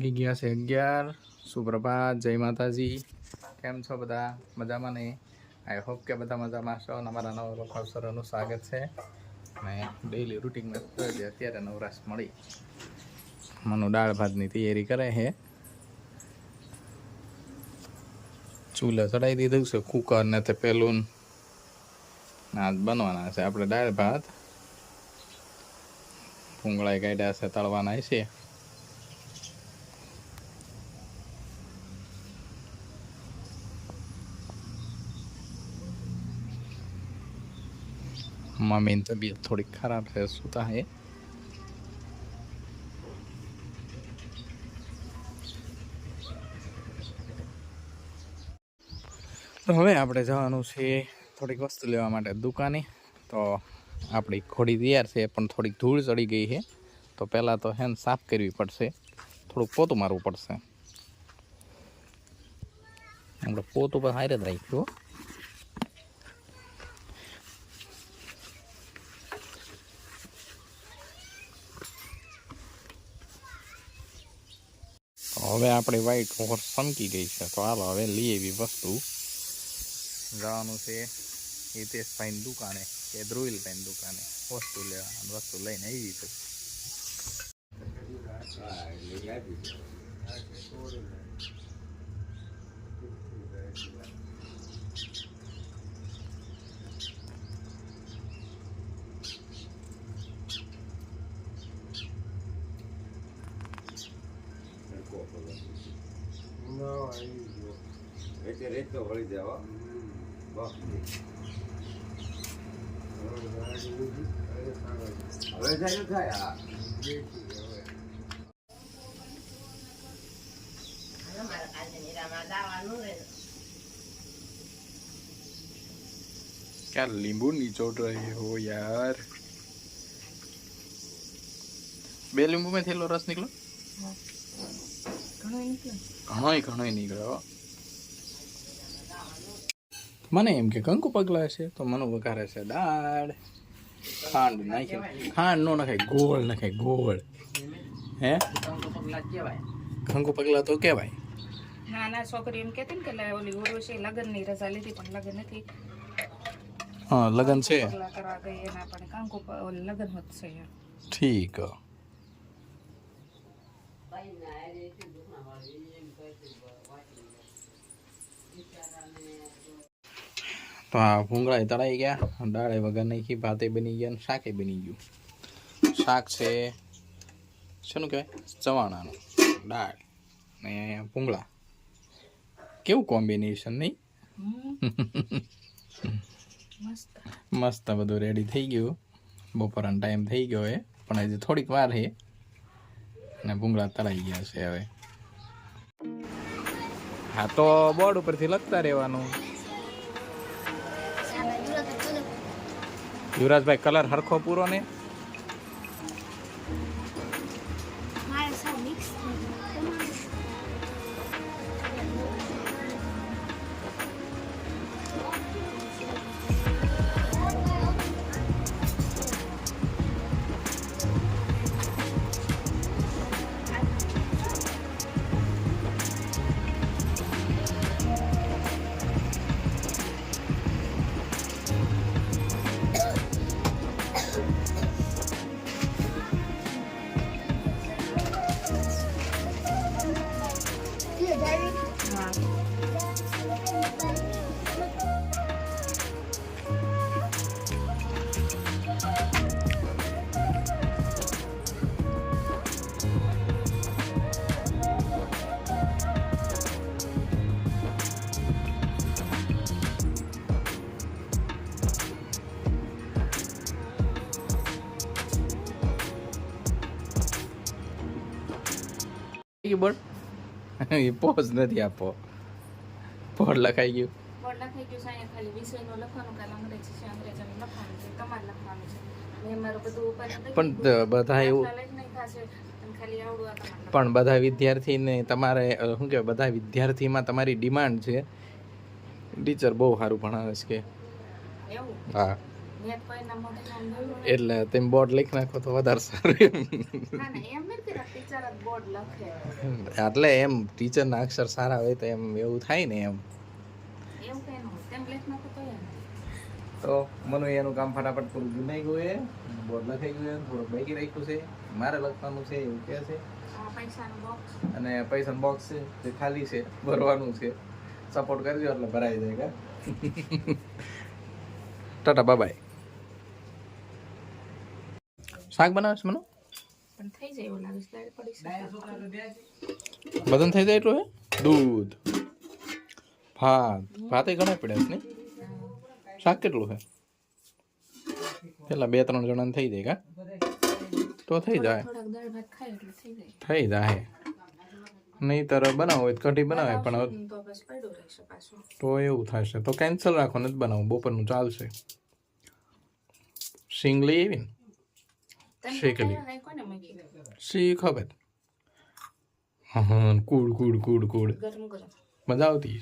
વાગી ગયા છે 11। સુપ્રભાત, જય માતાજી। કેમ છો બધા? મજામાં ને? આઈ હોપ કે બધા મજામાં છો। અમારા નવા લોકો સરોનું સ્વાગત છે અને ડેઈલી રૂટીનમાં અત્યારે નવરાશ મળી મનુ દાળ ભાતની તૈયારી કરે છે। ચૂલે ચડાવી દીધું છે કુકર ને તે પેલું આજ બનવાના છે આપણે દાળ ભાત। ભૂંગળા કાઢ્યા છે, તળવાના છે। મમ્મીની તબિયત થોડી ખરાબ છે, સૂતા હે। તો હવે આપણે જવાનું છે થોડીક વસ્તુ લેવા માટે દુકાને। તો આપણી ઘોડી તૈયાર છે પણ થોડીક ધૂળ ચડી ગઈ છે, તો પહેલાં તો હેન સાફ કરવી પડશે, થોડુંક પોતું મારવું પડશે। આપણે પોતું પર હારે જ રાખ્યું। હવે આપણી વ્હાઈટ હોર્સ ચમકી ગઈ છે, તો હાલો હવે લઈ એવી વસ્તુ જવાનું છે હિતેશભાઈની દુકાને કે ધ્રુવીલભાઈની દુકાને વસ્તુ લેવા, વસ્તુ લઈને આવી છે। રેત તો વળી જાવ હવે જાય થાય। क्या नींबू निचोड़ रहे हो यार? बे लींबू में थेलो रस निकलो? घणो निकळ्यो। મને એમ કે કંકુ પગલા છે તો મનુ વઘારે છે દાળ, ખાંડ નાખી, ખાંડ નો નખાય, ગોળ નખાય, ગોળ। હે કંકુ પગલા તો કહેવાય। નાના છોકરી એમ કહેતી ને કે ઓલી ઉર્વશી લગ્નની રજા લીધી પણ લગ્ન નથી। હા લગ્ન છે, પગલા કરવા ગઈ એના પણ કંકુ ઓલી લગ્ન હોત છે। ઠીક। તો આ ભૂંગળા તળાઈ ગયા, દાળે વગર નાખી, ભાતે બની ગયા, શાકે બની ગયું। શાક છે શું કહેવાય, ચવાણાનું, દાળ ને ભૂંગળા। કેવું કોમ્બિનેશન નહીં? મસ્ત બધું રેડી થઈ ગયું। બપોરનો ટાઈમ થઈ ગયો હે પણ હજી થોડીક વાર છે અને ભૂંગળા તળાઈ ગયા છે। હવે હા તો બોર્ડ ઉપરથી લખતા રહેવાનું। યુવરાજભાઈ કલર હરખો પૂરો ને? બોર્ડ એ પોઝ નથી આપો, બોર્ડ લખાઈ ગયું। બોર્ડ લખાઈ ગયું છે, ખાલી વિષયનું લખવાનું, કાલ અંગ્રેજી છે, અંગ્રેજીનું લખવાનું છે, તમારે લખવાનું છે। મેં મારું બધું ઉપર પણ બધા એવું ખાલી આવડું આ તમારે। પણ બધા વિદ્યાર્થીને તમારે શું કહેવાય, બધા વિદ્યાર્થીમાં તમારી ડિમાન્ડ છે ટીચર બહુ સારું ભણાવે છે કે? એવું? હા નેટ કોઈના મોઢે કામ બોલવું એટલે તમે બોર્ડ લખી નાખો તો વધારે સારું એમ. ના ના એમ નથી કે ટીચર જ બોર્ડ લખે એટલે એમ ટીચરના અક્ષર સારા હોય તો એમ એવું થાય ને એમ. એવું કઈ ન હોય તેમ લેખ નાખો તો એમ તો મને એનું કામ ફટાફટ પૂરું ગુનાઈ ગયું છે, બોર્ડ લખાઈ ગયું છે, થોડુંક બાકી રાખ્યું છે, મારે લખવાનું છે એવું કહે છે. પૈસાનું બોક્સ અને પૈસાનું બોક્સ છે જે ખાલી છે, ભરવાનું છે. સપોર્ટ કરજો એટલે ભરાઈ જાય કા. ટાટા બાય. શાક બનાવીશ મને પણ થઈ જાય એવું લાગે સ્લાઈડ પડી શકે બધન થઈ જાય એટલું હે. દૂધ ભાત ઘણા પડ્યા છે ને. શાક કેટલું છે? પેલા 2-3 જણાને થઈ જાય કા તો થઈ જાય. થોડાક દાળ ભાત ખાય એટલે થઈ જાય થઈ જાય. નહીંતર બનાવો હોય તો કઢી બનાવે પણ હવે તો બસ પડ્યું રહેશે પાછું તો એવું થશે તો કેન્સલ રાખો નથી બનાવું, બપોરનું ચાલશે. સિંગ લઈ આવી ને તમે શેકેલી હાય કોને મૂકી શી ખબર. હા કુડ કુડ કુડ કુડ ગરમ ગરમ મજા આવતી.